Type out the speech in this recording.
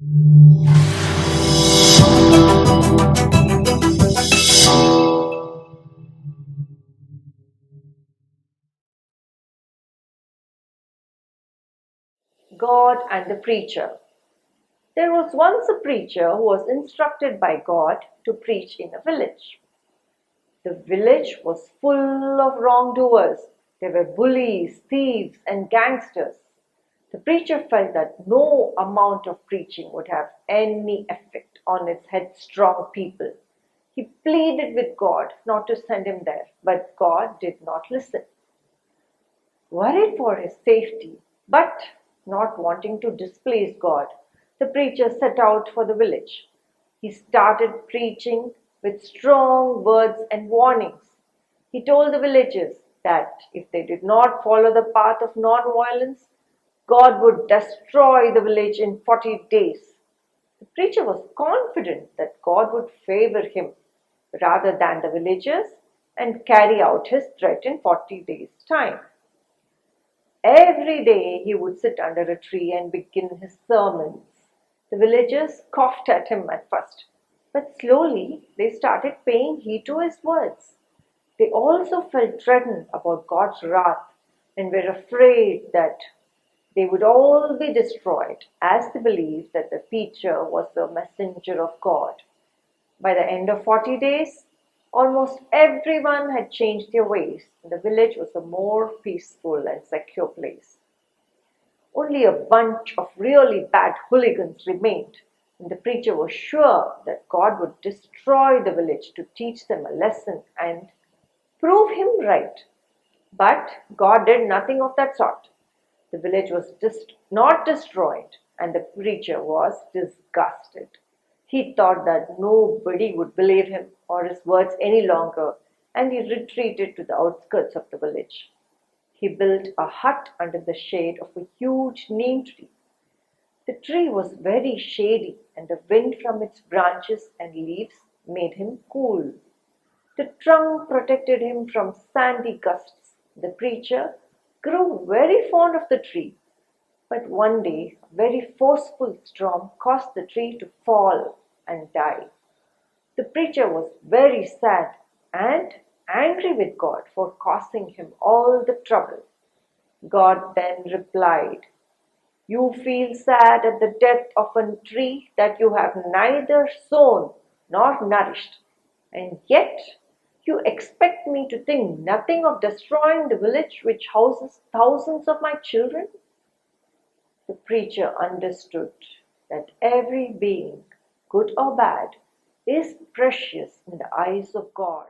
God and the Preacher. There was once a preacher who was instructed by God to preach in a village. The village was full of wrongdoers. There were bullies, thieves, and gangsters. The preacher felt that no amount of preaching would have any effect on its headstrong people. He pleaded with God not to send him there, but God did not listen. Worried for his safety, but not wanting to displease God, the preacher set out for the village. He started preaching with strong words and warnings. He told the villagers that if they did not follow the path of non-violence, God would destroy the village in 40 days. The preacher was confident that God would favor him rather than the villagers and carry out his threat in 40 days' time. Every day he would sit under a tree and begin his sermons. The villagers scoffed at him at first, but slowly they started paying heed to his words. They also felt threatened about God's wrath and were afraid that they would all be destroyed, as they believed that the preacher was the messenger of God. By the end of 40 days, almost everyone had changed their ways, and the village was a more peaceful and secure place. Only a bunch of really bad hooligans remained, and the preacher was sure that God would destroy the village to teach them a lesson and prove him right. But God did nothing of that sort. The village was not destroyed, and the preacher was disgusted. He thought that nobody would believe him or his words any longer, and he retreated to the outskirts of the village. He built a hut under the shade of a huge neem tree. The tree was very shady, and the wind from its branches and leaves made him cool. The trunk protected him from sandy gusts. The preacher grew very fond of the tree, but one day a very forceful storm caused the tree to fall and die. The preacher was very sad and angry with God for causing him all the trouble. God then replied, "You feel sad at the death of a tree that you have neither sown nor nourished, and yet you expect me to think nothing of destroying the village which houses thousands of my children?" The preacher understood that every being, good or bad, is precious in the eyes of God.